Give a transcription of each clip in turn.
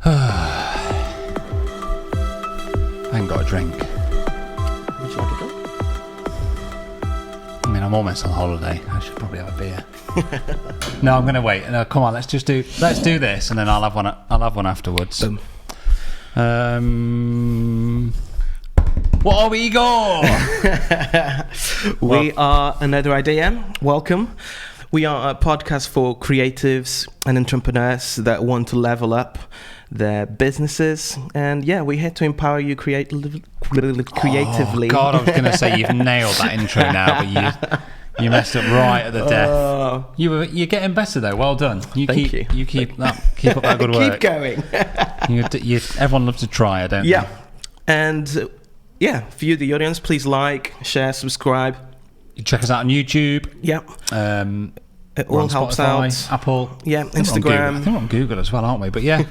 I ain't got a drink. Would you like a drink? I mean, I'm almost on holiday. I should probably have a beer. No, I'm going to wait. No, come on, let's do this, and then I'll have one afterwards. What are we, Igor? We are Another Idea. Welcome. We are a podcast for creatives and entrepreneurs that want to level up their businesses, and yeah, we're here to empower you creatively. Oh, God, I was going to say you've nailed that intro now, but you messed up right at the death. You're getting better though. Well done. You keep up that good work. Keep going. Everyone loves to try, don't they? Yeah, and yeah, for you, the audience, please like, share, subscribe. You check us out on YouTube. Yeah. It all helps Spotify, out. Apple. Yeah, Instagram. I think we're on Google as well, aren't we? But yeah,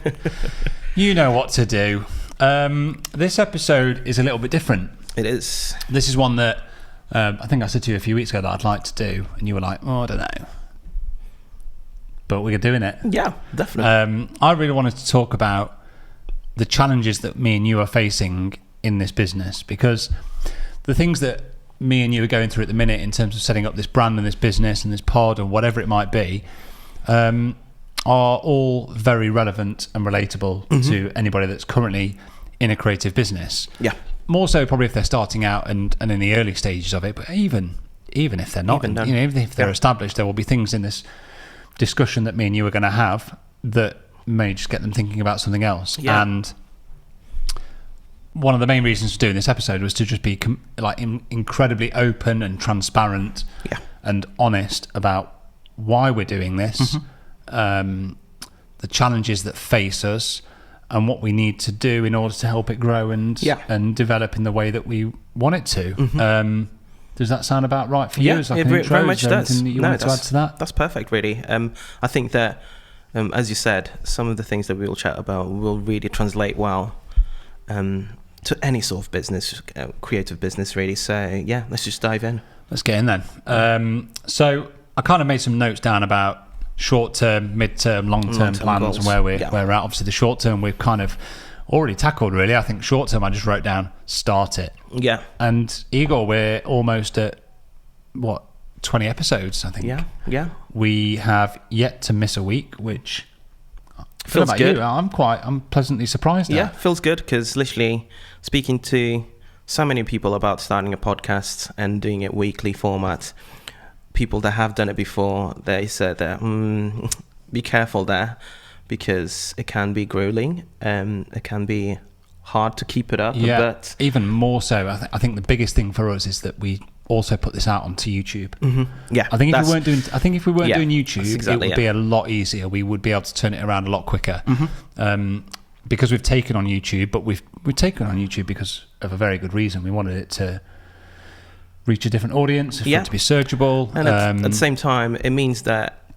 you know what to do. This episode is a little bit different. It is. This is one that I think I said to you a few weeks ago that I'd like to do, and you were like, "Oh, I don't know," but we're doing it. Yeah, definitely. I really wanted to talk about the challenges that me and you are facing in this business, because the things that me and you are going through at the minute in terms of setting up this brand and this business and this pod or whatever it might be are all very relevant and relatable to anybody that's currently in a creative business. Yeah. More so probably if they're starting out and in the early stages of it, but even if they're not, even if they're established, there will be things in this discussion that me and you are going to have that may just get them thinking about something else. Yeah. And one of the main reasons for doing this episode was to just be incredibly open and transparent and honest about why we're doing this, the challenges that face us, and what we need to do in order to help it grow and develop in the way that we want it to. Does that sound about right for you? Yeah, As like it an intro? very much does. Anything that you wanted to add to that? That's perfect, really. I think that, as you said, some of the things that we'll chat about will really translate well to any sort of business, creative business, really. So yeah, let's just dive in. Let's get in then. So I kind of made some notes down about short-term, mid-term, long-term plans goals. and where we're at. Obviously the short-term we've kind of already tackled, really. I think short-term I just wrote down, start it. Yeah. And Igor, we're almost at, 20 episodes, I think. Yeah. We have yet to miss a week, which... Feels good. I'm pleasantly surprised at. Yeah, feels good, because literally speaking to so many people about starting a podcast and doing it weekly format, people that have done it before, they said that be careful there, because it can be grueling, it can be hard to keep it up. Yeah, but even more so, I think the biggest thing for us is that we also put this out onto YouTube. Yeah, I think if we weren't doing YouTube, exactly, it would be a lot easier. We would be able to turn it around a lot quicker. Because we've taken on YouTube, but we've taken on YouTube because of a very good reason. We wanted it to reach a different audience, for it to be searchable, and at the same time, it means that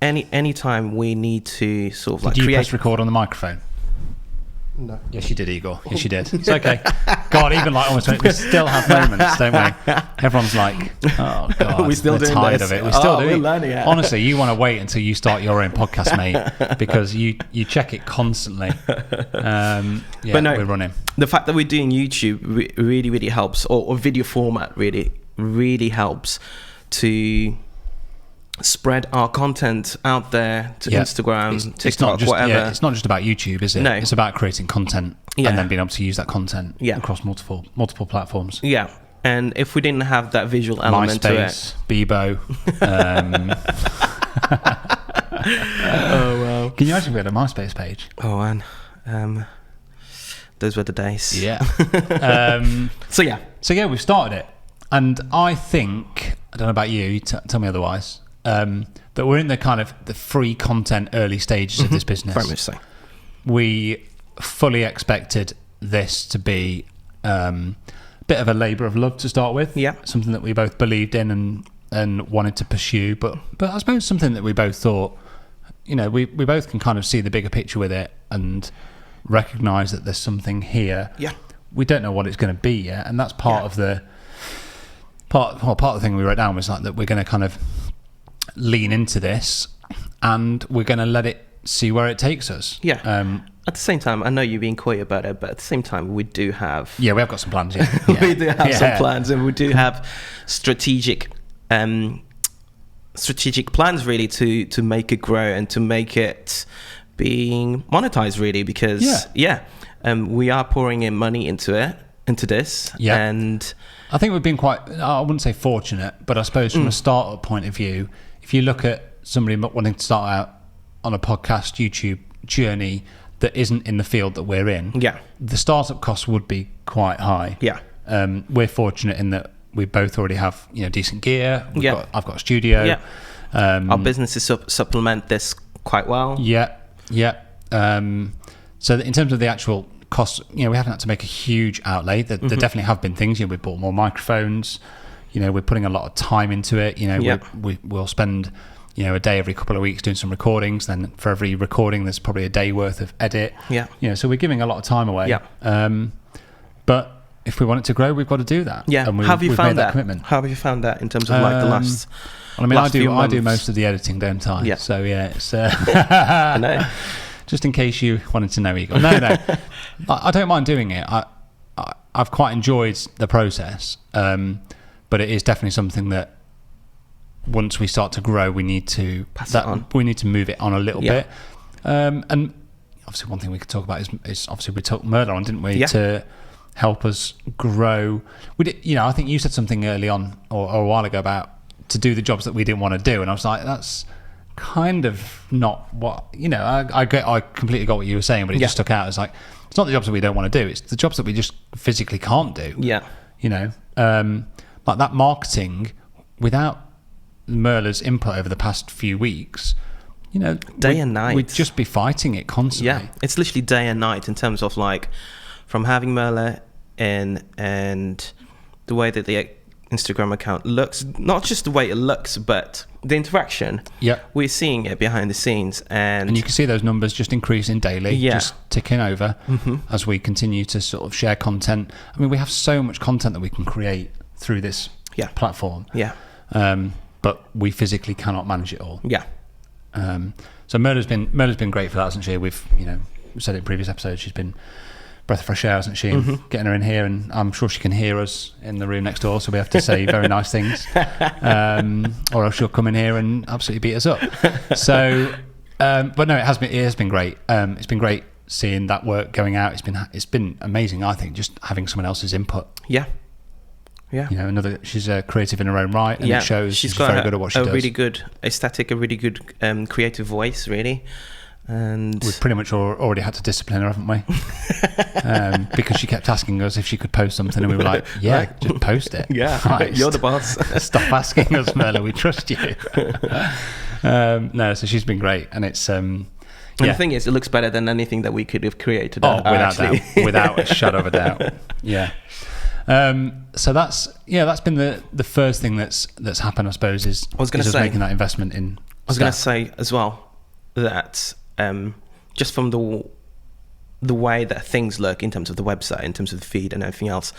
any time we need to sort of like did you create. press record on the microphone? No. Yes, you did, Igor. Yes, you did. It's okay. God, even like almost, we still have moments, don't we? Everyone's like, oh God, we're still doing tired this. of it. We're still doing we're it. learning it. Honestly, you want to wait until you start your own podcast, mate, because you check it constantly. But no, we're running. The fact that we're doing YouTube really, really helps, or video format really, really helps to spread our content out there to Instagram, TikTok, whatever. Yeah, it's not just about YouTube, is it? No. It's about creating content and then being able to use that content across multiple platforms. Yeah, and if we didn't have that visual element to it, Bebo. Oh wow! Can you imagine if we had a MySpace page? Oh man, those were the days. Yeah. So yeah, we've started it, and I think, I don't know about you, tell me otherwise. That we're in the kind of the free content early stages of this business. Very much so. We fully expected this to be a bit of a labour of love to start with. Yeah. Something that we both believed in and wanted to pursue, but I suppose something that we both thought, we both can kind of see the bigger picture with it and recognise that there's something here. Yeah. We don't know what it's going to be yet, and that's part of the part of the thing we wrote down was like that we're going to kind of lean into this and we're going to let it see where it takes us. Yeah. at the same time, I know you're being coy about it, but at the same time, we do have... Yeah, we have got some plans, yeah. We do have some plans, and we do have strategic plans, really, to make it grow and to make it being monetized, really, because, we are pouring in money into this. Yeah. And I think we've been quite, I wouldn't say fortunate, but I suppose from a startup point of view, if you look at somebody wanting to start out on a podcast YouTube journey that isn't in the field that we're in, the startup costs would be quite high. Yeah. We're fortunate in that we both already have decent gear. I've got a studio. Yeah. Our businesses supplement this quite well. Yeah. So in terms of the actual costs, we haven't had to make a huge outlay. There definitely have been things. We bought more microphones. We're putting a lot of time into it. We'll spend a day every couple of weeks doing some recordings. Then for every recording, there's probably a day worth of edit. Yeah. So we're giving a lot of time away. Yeah. But if we want it to grow, we've got to do that. Yeah. And How have you found that commitment? How have you found that in terms of like the last? I do most of the editing, don't I? Yeah. So it's. I know. Just in case you wanted to know, Igor. No. I don't mind doing it. I've quite enjoyed the process, but it is definitely something that once we start to grow, we need to we need to move it on a little bit. And obviously, one thing we could talk about is obviously we took Murder on, didn't we, to help us grow. We did, I think you said something early on or a while ago about to do the jobs that we didn't want to do, and I was like, that's kind of not what I completely got what you were saying, but it just stuck out as like, it's not the jobs that we don't want to do, it's the jobs that we just physically can't do. Like that marketing, without Merla's input over the past few weeks, day and night, we'd just be fighting it constantly. It's literally day and night in terms of like from having Merla in and the way that the Instagram account looks, not just the way it looks, but the interaction. Yeah, we're seeing it behind the scenes, and you can see those numbers just increasing daily, just ticking over as we continue to sort of share content. I mean, we have so much content that we can create through this platform. Yeah, but we physically cannot manage it all. Yeah. So Merla's been great for that, hasn't she? We've said it in previous episodes. She's been breath of fresh air, hasn't she? And getting her in here, and I'm sure she can hear us in the room next door, so we have to say very nice things, or else she'll come in here and absolutely beat us up. So, but no, it has been great. It's been great seeing that work going out. It's been amazing, I think, just having someone else's input. Yeah. She's a creative in her own right, and it shows. She's very good at what she does. A really good aesthetic, a really good creative voice, really. And we've pretty much already had to discipline her, haven't we? Because she kept asking us if she could post something, and we were like, just post it. You're the boss. Stop asking us, Merla, we trust you. No, so she's been great, and it's and the thing is, it looks better than anything that we could have created. Without a shadow of a doubt. So that's been the first thing that's happened, I suppose, is making that investment in. I was going to say as well that just from the way that things look in terms of the website, in terms of the feed and everything else,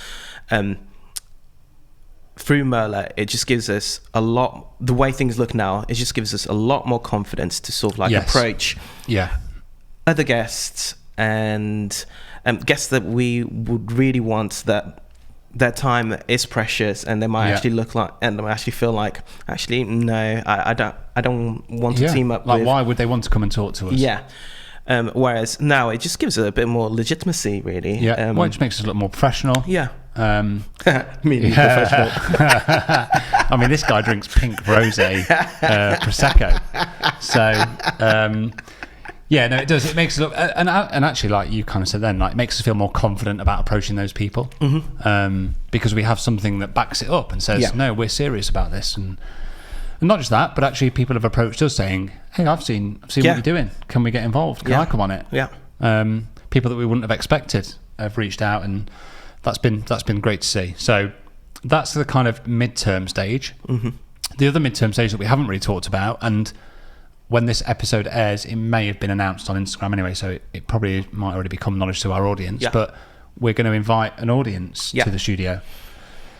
through Merla, it just gives us a lot. The way things look now, it just gives us a lot more confidence to sort of like approach other guests and guests that we would really want that time is precious, and they might actually look like, and they might actually feel like, actually, no, I don't want to team up with. Why would they want to come and talk to us? Yeah. Whereas now it just gives it a bit more legitimacy, really. Yeah. Well, it just makes us look more professional. Yeah. Professional. I mean, this guy drinks pink rosé prosecco. So. Yeah, no, it does. It makes us look, and actually, like you kind of said then, like it makes us feel more confident about approaching those people, because we have something that backs it up and says, no, we're serious about this, and not just that, but actually people have approached us saying, hey, I've seen what you're doing. Can we get involved? Can I come on it? Yeah. People that we wouldn't have expected have reached out, and that's been great to see. So that's the kind of midterm stage. The other midterm stage that we haven't really talked about, and when this episode airs, it may have been announced on Instagram anyway, so it probably might already become knowledge to our audience, but we're going to invite an audience to the studio.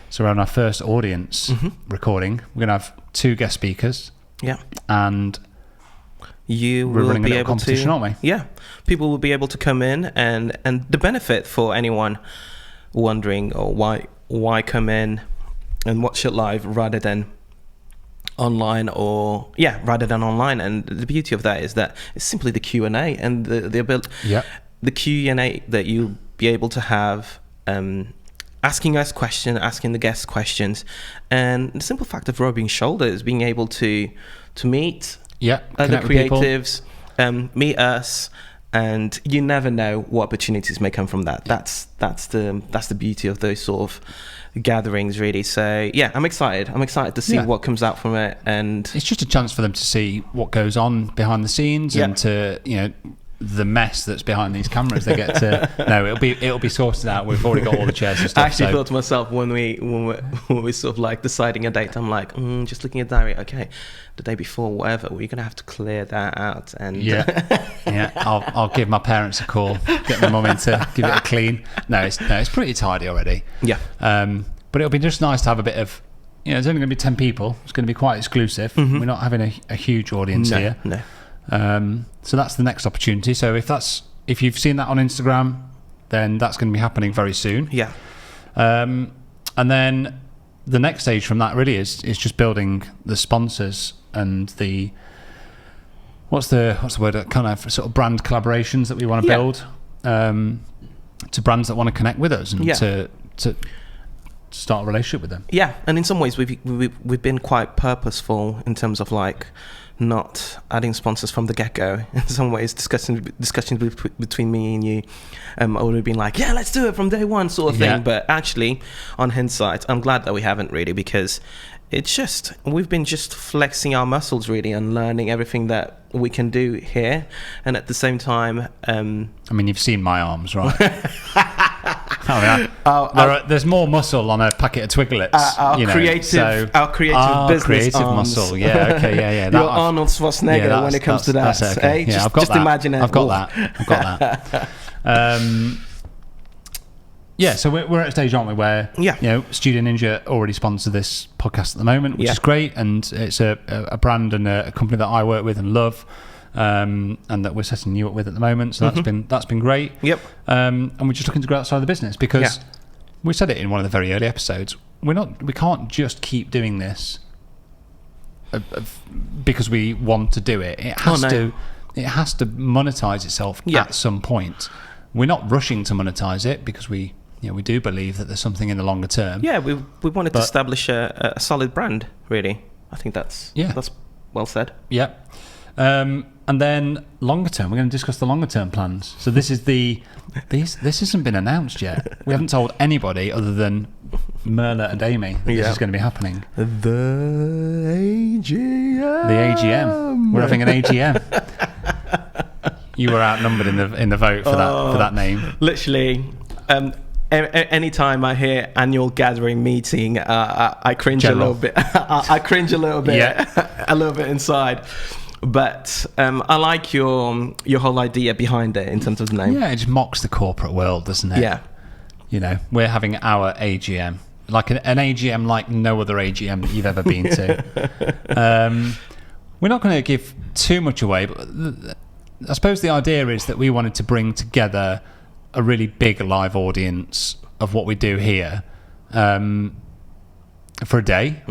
So we're on our first audience recording. We're going to have 2 guest speakers. Yeah. And We're running a competition, aren't we? Yeah, people will be able to come in, and the benefit for anyone wondering, or why come in and watch it live rather than online, and the beauty of that is that it's simply the Q&A and the ability, the Q&A that you'll be able to have, asking us questions, asking the guests questions, and the simple fact of rubbing shoulders, being able to meet other creatives, meet us, and you never know what opportunities may come from that. That's the beauty of those sort of gatherings, really. So yeah, I'm excited to see what comes out from it, and it's just a chance for them to see what goes on behind the scenes and to, you know, the mess that's behind these cameras. They get to no, it'll be sorted out. We've already got all the chairs and stuff. I actually thought to myself when we're sort of like deciding a date, I'm like, just looking at the diary, okay, the day before, whatever, we're gonna have to clear that out. And I'll give my parents a call, get my mum in to give it a clean. No, it's pretty tidy already. But it'll be just nice to have a bit of, you know, there's only going to be 10 people. It's going to be quite exclusive. We're not having a huge audience here. So that's the next opportunity. So if you've seen that on Instagram, then that's going to be happening very soon. And then the next stage from that really is just building the sponsors and the what's the word, kind of sort of brand collaborations that we want to build to brands that want to connect with us and to start a relationship with them. And in some ways we've been quite purposeful in terms of like not adding sponsors from the get-go. In some ways, discussions between me and you, I would have been like, yeah, let's do it from day one sort of thing. But actually, on hindsight, I'm glad that we haven't really, because it's just, we've been just flexing our muscles really and learning everything that we can do here. And at the same time, I mean, you've seen my arms, right? There's more muscle on a packet of Twiglets. Our creative business arms. muscle. Yeah, okay, yeah. You're Arnold Schwarzenegger when it comes to that. That's okay. Just imagine it. I've got that. So we're at a stage, aren't we, where you know, Studio Ninja already sponsor this podcast at the moment, which is great, and it's a brand and a company that I work with and love. And that we're setting you up with at the moment, so that's been great. And we're just looking to grow outside the business because we said it in one of the very early episodes. We can't just keep doing this because we want to do it. It has to monetize itself at some point. We're not rushing to monetize it because we do believe that there's something in the longer term. We wanted to establish a solid brand. Really, I think that's well said. And then longer term, we're going to discuss the longer term plans. So this hasn't been announced yet. We haven't told anybody other than Merla and Amy that this is going to be happening. The AGM. We're having an AGM. You were outnumbered in the vote for that name. Literally, anytime I hear annual gathering meeting, I cringe a little bit. I cringe a little bit, a little bit inside. But I like your whole idea behind it in terms of the name. Yeah, it just mocks the corporate world, doesn't it? Yeah. You know, we're having our AGM, like an AGM like no other AGM that you've ever been to. We're not going to give too much away, but I suppose the idea is that we wanted to bring together a really big live audience of what we do here for a day.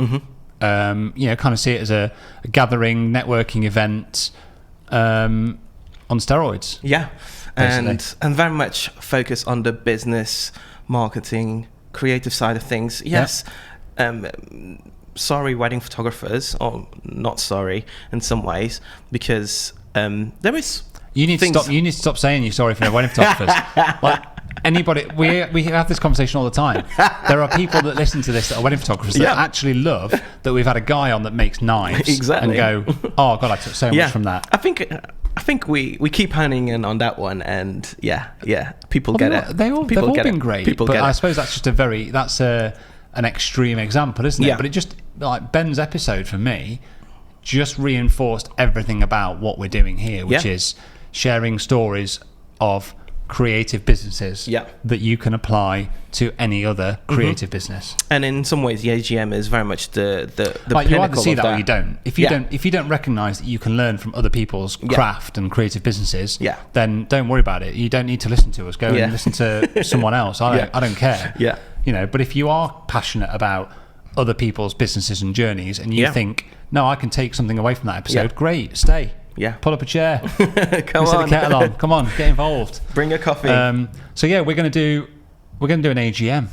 Kind of see it as a gathering, networking event on steroids. And very much focus on the business, marketing, creative side of things. Sorry, wedding photographers, or not sorry in some ways, because there is. You need to stop saying you're sorry for the wedding photographers. Like, anybody, we have this conversation all the time. There are people that listen to this that are wedding photographers that actually love that we've had a guy on that makes knives and go, oh god, I took so much from that. I think we keep honing in on that one, and people get it. They've all been great, but I suppose that's just an extreme example, isn't it? But it just, like Ben's episode for me, just reinforced everything about what we're doing here, which is sharing stories of creative businesses that you can apply to any other creative business. And in some ways, the AGM is very much the like, pinnacle you either see of that or you don't. If you don't recognise that you can learn from other people's craft and creative businesses, then don't worry about it. You don't need to listen to us. Go and listen to someone else. I don't care. Yeah. You know, but if you are passionate about other people's businesses and journeys, and you think, no, I can take something away from that episode, great, stay. Yeah. Pull up a chair. Come on. Set the kettle on. Come on, get involved. Bring a coffee. So yeah, we're going to do an AGM.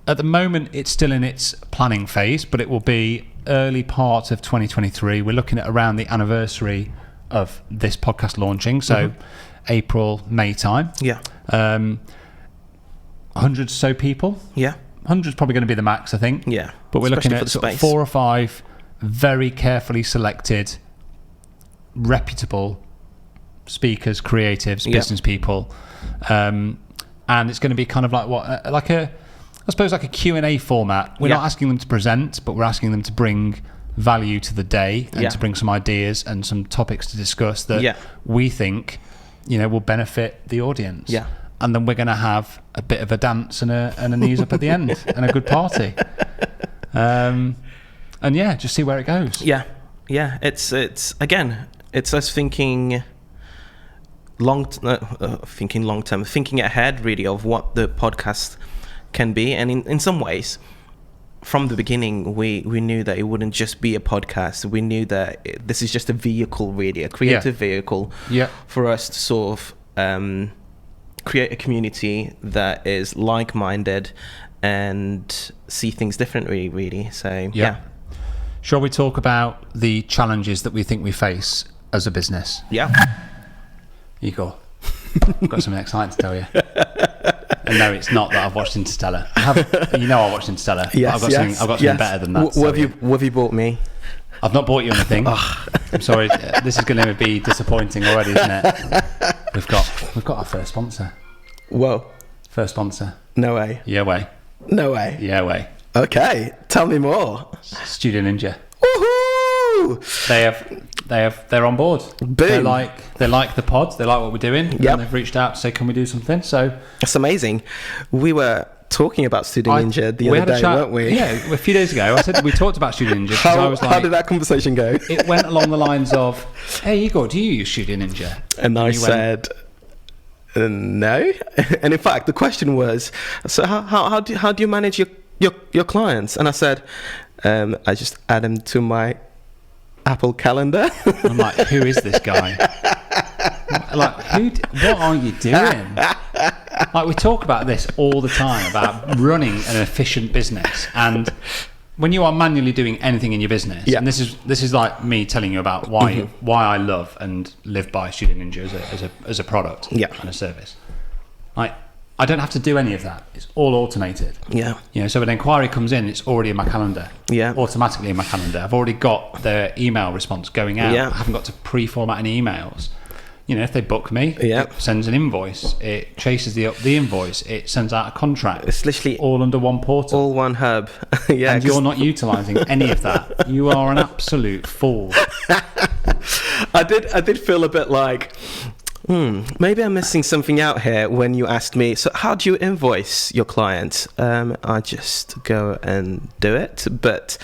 At the moment, it's still in its planning phase, but it will be early part of 2023. We're looking at around the anniversary of this podcast launching, so April, May time. Yeah. 100 or so people. Yeah. 100's probably going to be the max, I think. Yeah. But we're Especially looking at sort of 4 or 5 very carefully selected, reputable speakers, creatives, business people, and it's going to be kind of like I suppose like a Q&A format. We're not asking them to present, but we're asking them to bring value to the day and to bring some ideas and some topics to discuss that we think, will benefit the audience. Yeah. And then we're going to have a bit of a dance and a knees up at the end and a good party. And just see where it goes. Yeah. It's us thinking long term, thinking ahead really of what the podcast can be. And in some ways, from the beginning, we knew that it wouldn't just be a podcast. We knew that this is just a vehicle, really, a creative vehicle for us to sort of create a community that is like-minded and see things differently, really. So Shall we talk about the challenges that we think we face as a business? Yeah. Igor, I've got something exciting to tell you. And no, it's not that I've watched Interstellar. I watched Interstellar. Yes, I've got something better than that. What have you bought me? I've not bought you anything. I'm sorry. This is going to be disappointing already, isn't it? We've got our first sponsor. Whoa. First sponsor. No way. Yeah way. No way. Yeah way. Okay, tell me more. Studio Ninja. Woohoo! They're on board. Boom. They like the pod. They like what we're doing. Yep. And they've reached out to say, can we do something? So that's amazing. We were talking about Studio Ninja the other day, weren't we? Yeah, a few days ago. I said we talked about Studio Ninja. How did that conversation go? It went along the lines of, "Hey Igor, do you use Studio Ninja?" And I said, "No." And in fact, the question was, "So how do you manage your clients?" And I said, "I just add them to my Apple Calendar." I'm like, who is this guy? Like, what are you doing? Like, we talk about this all the time, about running an efficient business, and when you are manually doing anything in your business, and this is like me telling you about why I love and live by Studio Ninja as a product and a service. Like, I don't have to do any of that. It's all automated. Yeah. So when an inquiry comes in, it's already in my calendar. Yeah. Automatically in my calendar. I've already got their email response going out. Yeah. I haven't got to pre-format any emails. If they book me, it sends an invoice. It chases the invoice. It sends out a contract. It's literally all under one portal. All one hub. And you're not utilising any of that. You are an absolute fool. I did feel a bit like, maybe I'm missing something out here when you asked me, so how do you invoice your client? I just go and do it. But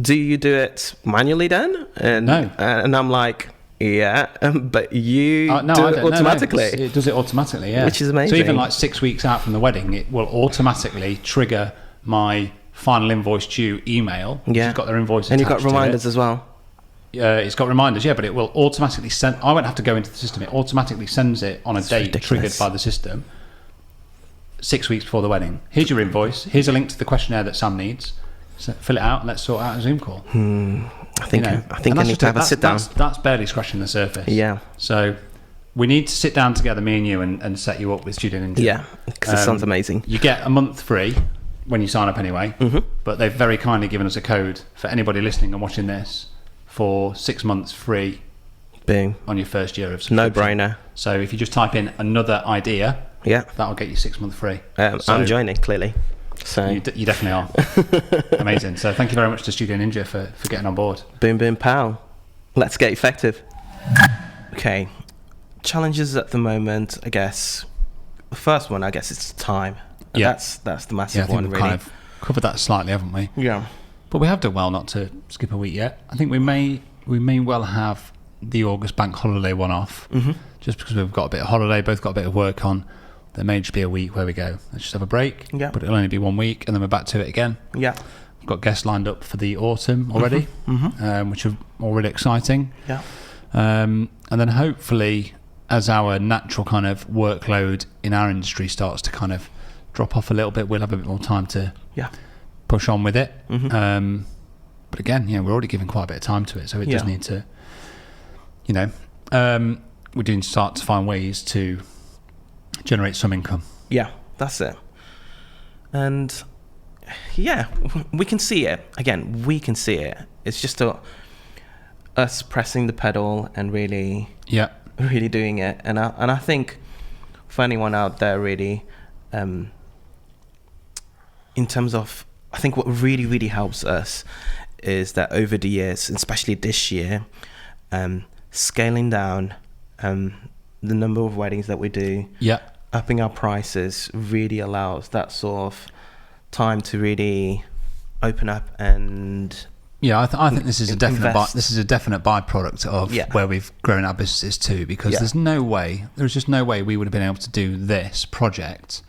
do you do it manually then? No. And I'm like, yeah, but you do it automatically. No, it does it automatically, yeah. Which is amazing. So even like 6 weeks out from the wedding, it will automatically trigger my final invoice due email. Yeah. It's got their invoice and you've got reminders as well. It's got reminders, but it will automatically send. I won't have to go into the system. It automatically sends it on a date triggered by the system 6 weeks before the wedding. Here's your invoice. Here's a link to the questionnaire that Sam needs. So fill it out and let's sort out a Zoom call. I think I need to have a sit down. That's barely scratching the surface. Yeah. So we need to sit down together, me and you, and set you up with Studio Ninja. Yeah, because it sounds amazing. You get a month free when you sign up anyway, but they've very kindly given us a code for anybody listening and watching this for 6 months free. Boom. On your first year of subscription. No brainer. So if you just type in another idea, that'll get you 6 months free. I'm joining, clearly. So you definitely are. Amazing. So thank you very much to Studio Ninja for getting on board. Boom, boom, pow. Let's get effective. Okay. challenges at the moment, I guess. The first one, I guess, it's time. And that's the massive one, really. Kind of covered that slightly, haven't we? Yeah. But we have done well not to skip a week yet. I think we may well have the August bank holiday one off, just because we've got a bit of holiday, both got a bit of work on. There may just be a week where we go, let's just have a break, but it'll only be 1 week, and then we're back to it again. Yeah. We've got guests lined up for the autumn already, which are all really exciting. Yeah. And then hopefully, as our natural kind of workload in our industry starts to kind of drop off a little bit, we'll have a bit more time to push on with it. But again, we're already giving quite a bit of time to it, so it does need to, we're doing start to find ways to generate some income. Yeah, that's it. And we can see it. Again, we can see it. It's just us pressing the pedal and really doing it. And I think for anyone out there, really, in terms of, I think what really, really helps us is that over the years, especially this year, scaling down the number of weddings that we do, upping our prices really allows that sort of time to really open up and I think this is a definite byproduct of where we've grown our businesses to, because there's just no way we would have been able to do this project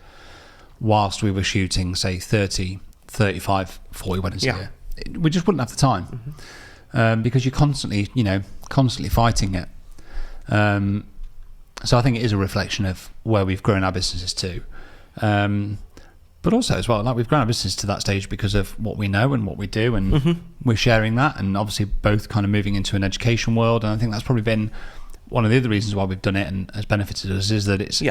whilst we were shooting, say, 30, 35, 40 weddings a year. We just wouldn't have the time, because you're constantly fighting it. So I think it is a reflection of where we've grown our businesses to. But also as well, like, we've grown our business to that stage because of what we know and what we do, and we're sharing that, and obviously both kind of moving into an education world. And I think that's probably been one of the other reasons why we've done it and has benefited us, is that it's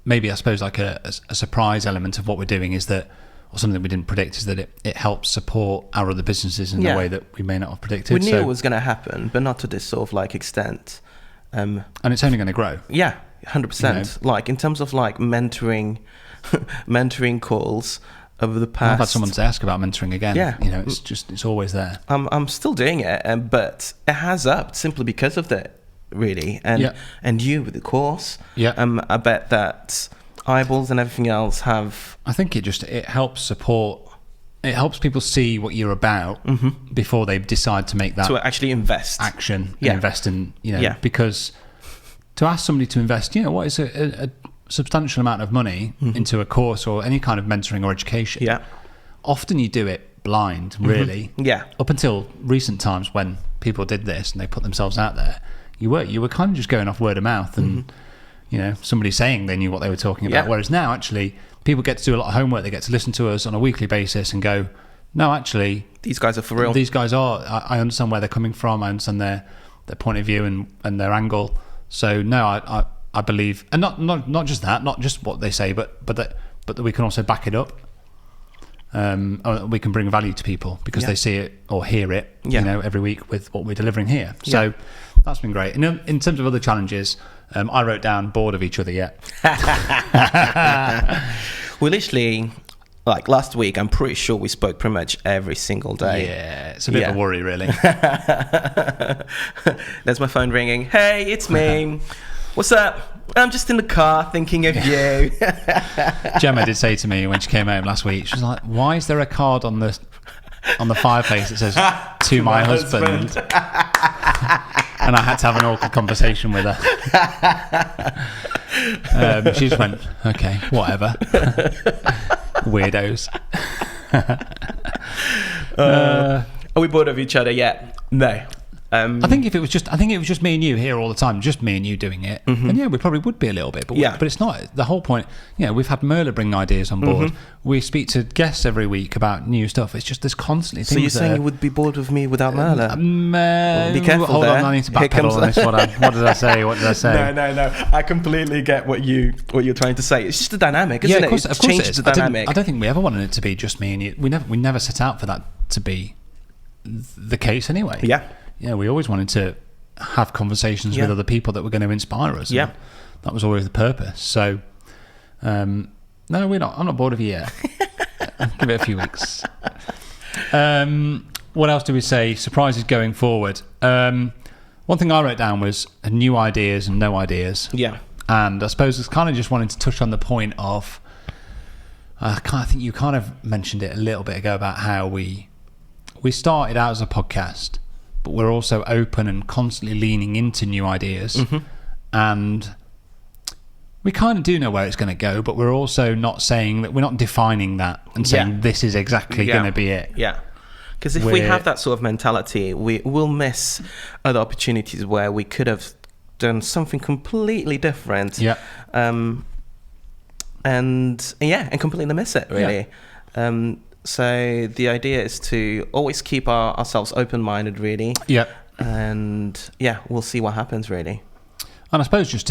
maybe, I suppose, like a surprise element of what we're doing is that, or something we didn't predict, is that it helps support our other businesses in a way that we may not have predicted. We knew it was going to happen, but not to this sort of like extent. And it's only going to grow. Yeah, 100%. Like, in terms of like mentoring calls over the past. I've had someone to ask about mentoring again. Yeah, it's always there. I'm still doing it, but it has upped simply because of that, really. And you with the course. Yeah. I bet that eyeballs and everything else have. I think it helps support. It helps people see what you're about before they decide to make that to actually invest action. And invest in because to ask somebody to invest, what is a substantial amount of money into a course or any kind of mentoring or education. Yeah. Often you do it blind, really. Yeah. Up until recent times when people did this and they put themselves out there, you were kind of just going off word of mouth and somebody saying they knew what they were talking about. Whereas now, actually, people get to do a lot of homework. They get to listen to us on a weekly basis and go, no, actually, these guys are for real. These guys are. I understand where they're coming from. I understand their point of view and their angle. So no, I believe, and not just that, not just what they say, but that we can also back it up. Or we can bring value to people because they see it or hear it, every week with what we're delivering here. So that's been great. And in terms of other challenges, I wrote down bored of each other yet. We literally, like last week, I'm pretty sure we spoke pretty much every single day. Yeah, it's a bit of a worry, really. There's my phone ringing. Hey, it's me. What's up? I'm just in the car thinking of you. Gemma did say to me when she came home last week, she was like, why is there a card on the fireplace that says to my husband? And I had to have an awkward conversation with her. She just went, okay, whatever. Weirdos. Are we bored of each other yet? No. I think if it was just me and you here all the time, just me and you doing it, then we probably would be a little bit. But but it's not. The whole point, we've had Merla bring ideas on board. We speak to guests every week about new stuff. It's just there's constantly things. So you're saying you would be bored with me without Merla? Be careful. Hold on, I need to backpedal on this one. What did I say? No. I completely get what you're trying to say. It's just a dynamic, isn't it? Of course it changes the dynamic. I don't think we ever wanted it to be just me and you. We never set out for that to be the case anyway. Yeah, we always wanted to have conversations with other people that were going to inspire us. Yeah, that was always the purpose. So, no, we're not. I'm not bored of you yet. Give it a few weeks. What else do we say? Surprises going forward. Well, One thing I wrote down was new ideas and no ideas. Yeah. And I suppose it's kind of just wanting to touch on the point of, I think you kind of mentioned it a little bit ago about how we started out as a podcast, but we're also open and constantly leaning into new ideas. Mm-hmm. And we kind of do know where it's going to go, but we're also not saying that, we're not defining that and saying this is exactly going to be it. Yeah. Because if we have that sort of mentality, we will miss other opportunities where we could have done something completely different. Yeah. And completely miss it, really. Yeah. So the idea is to always keep ourselves open-minded, really. Yeah. And we'll see what happens, really. And I suppose it's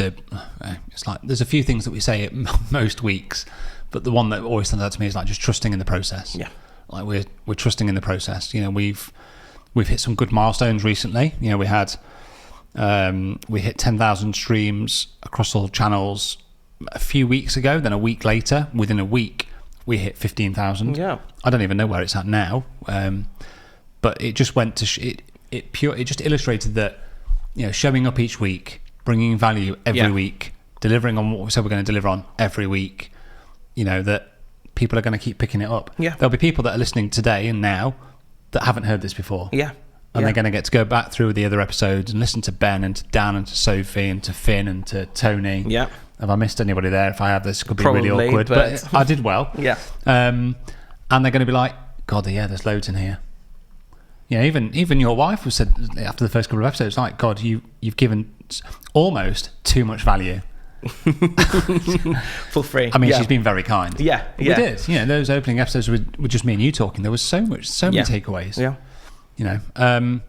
like there's a few things that we say at most weeks, but the one that always stands out to me is like just trusting in the process. Yeah. Like we're trusting in the process. You know, we've hit some good milestones recently. You know, we hit 10,000 streams across all channels a few weeks ago. Then a week later, within a week, we hit 15,000. Yeah. I don't even know where it's at now. But it just went to it just illustrated that, you know, showing up each week, bringing value every week, delivering on what we said we're going to deliver on every week. You know, that people are going to keep picking it up. Yeah. There'll be people that are listening today and now that haven't heard this before. Yeah. And they're going to get to go back through the other episodes and listen to Ben and to Dan and to Sophie and to Finn and to Tony. Yeah. Have I missed anybody there? If I have, this could be Probably, really awkward. But I did well. Yeah. And they're going to be like, God, there's loads in here. Yeah, even your wife was said after the first couple of episodes, like, God, you've given almost too much value. For free. I mean, she's been very kind. Yeah. We did. You know, those opening episodes were just me and you talking. There was so many takeaways. Yeah. You know, kind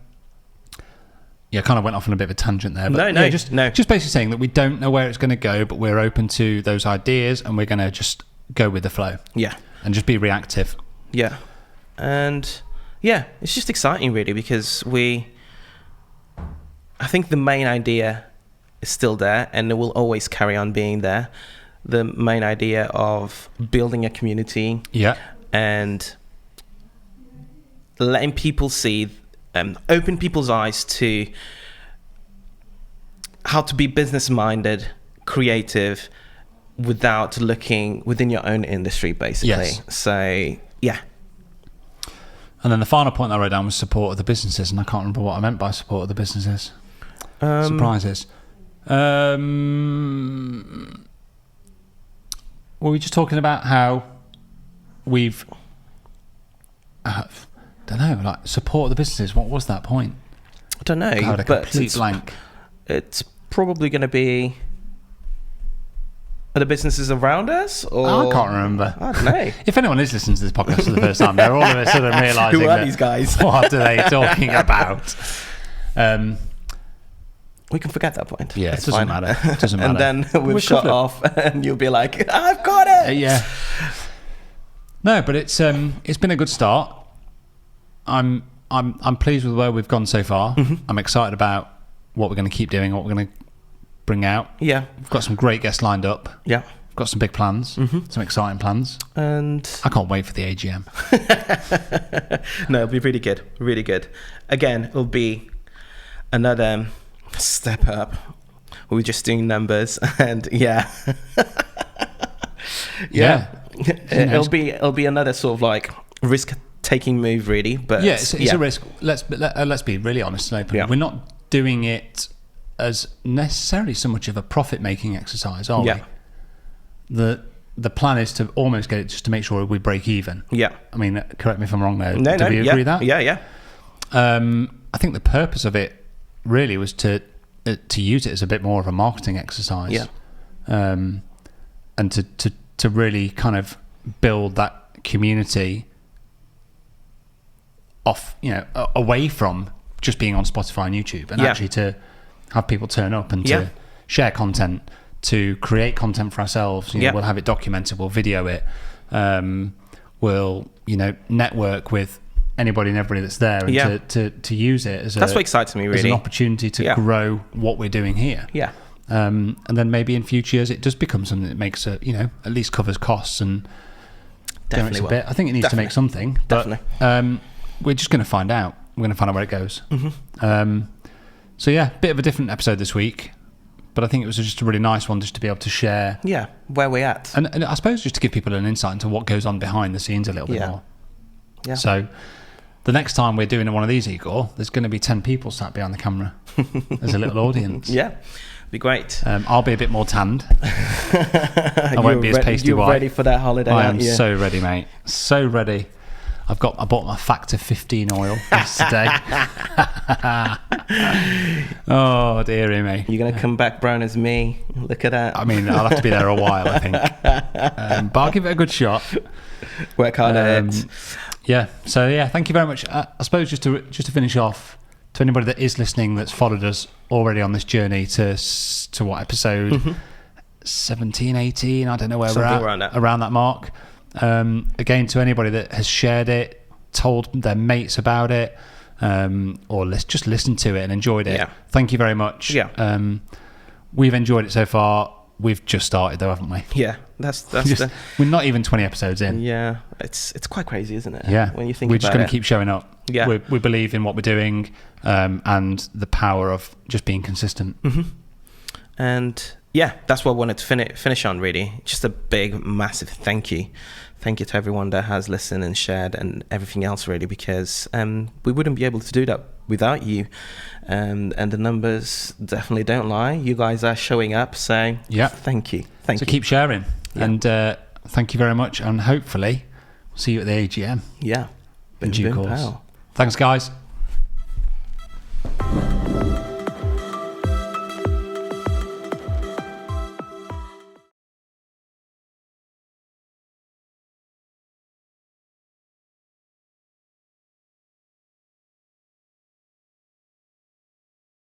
of went off on a bit of a tangent there. But just basically saying that we don't know where it's going to go, but we're open to those ideas and we're going to just go with the flow. Yeah. And just be reactive. Yeah. And it's just exciting, really, because I think the main idea is still there and it will always carry on being there. The main idea of building a community. Yeah. And letting people see, open people's eyes to how to be business-minded, creative, without looking within your own industry, basically. Yes. So, yeah. And then the final point I wrote down was support of the businesses, and I can't remember what I meant by support of the businesses. Surprises. Were we just talking about how we've... don't know, like support the businesses. What was that point? I don't know. God, a complete blank. It's probably going to be the businesses around us, or I can't remember. I don't know. If anyone is listening to this podcast for the first time, they're all of a sudden realising who are these guys? What are they talking about? We can forget that point. Yeah, it doesn't matter. It doesn't matter. And then we'll shut off, and you'll be like, "I've got it." Yeah. No, but it's been a good start. I'm pleased with where we've gone so far. Mm-hmm. I'm excited about what we're going to keep doing, what we're going to bring out. Yeah. We've got some great guests lined up. Yeah. We've got some big plans, some exciting plans. And I can't wait for the AGM. No, it'll be really good. Really good. Again, it'll be another step up. We're just doing numbers and yeah. It'll be another sort of like risk-taking move, really. But it's a risk. Let's be really honest and open. Yeah. We're not doing it as necessarily so much of a profit-making exercise, are we? The plan is to almost get it just to make sure we break even. Yeah. I mean, correct me if I'm wrong there. Do we agree with that? Yeah. I think the purpose of it really was to use it as a bit more of a marketing exercise. Yeah. And to really kind of build that community off, away from just being on Spotify and YouTube, and actually to have people turn up and to share content, to create content for ourselves. We'll have it documented, we'll video it, we'll network with anybody and everybody that's there, and to use it as that's what excites me, really, as an opportunity to grow what we're doing here. And then maybe in future years it does become something that makes at least covers costs and generates a bit. I think it needs to make something, but we're just going to find out. We're going to find out where it goes. So yeah, bit of a different episode this week, but I think it was just a really nice one just to be able to share. Yeah, where we're at. And I suppose just to give people an insight into what goes on behind the scenes a little bit more. Yeah. So the next time we're doing one of these, Igor, there's going to be 10 people sat behind the camera as a little audience. Yeah, be great. I'll be a bit more tanned. I won't be as pasty white. You're ready for that holiday, I am so ready, mate. So ready. I bought my Factor 15 oil yesterday. Oh, dearie me. You're going to come back brown as me. Look at that. I mean, I'll have to be there a while, I think. But I'll give it a good shot. Work hard at it. Yeah. So, yeah, thank you very much. I suppose just to finish off, to anybody that is listening that's followed us already on this journey to what episode? 17, 18? I don't know where Something we're at. Around that mark. Again, to anybody that has shared it, told their mates about it, or just listened to it and enjoyed it, thank you very much. We've enjoyed it so far. We've just started though, haven't we? Yeah, that's we're not even 20 episodes in. Yeah, it's quite crazy, isn't it? Yeah, when you think we're about just going to keep showing up. Yeah, we believe in what we're doing, and the power of just being consistent. And yeah, that's what I wanted to finish on, really. Just a big, massive thank you. Thank you to everyone that has listened and shared and everything else, really, because we wouldn't be able to do that without you. And the numbers definitely don't lie. You guys are showing up, so thank you. Thank you. So keep sharing. Yeah. And thank you very much. And hopefully, we'll see you at the AGM. Yeah. In due course. Thanks, guys.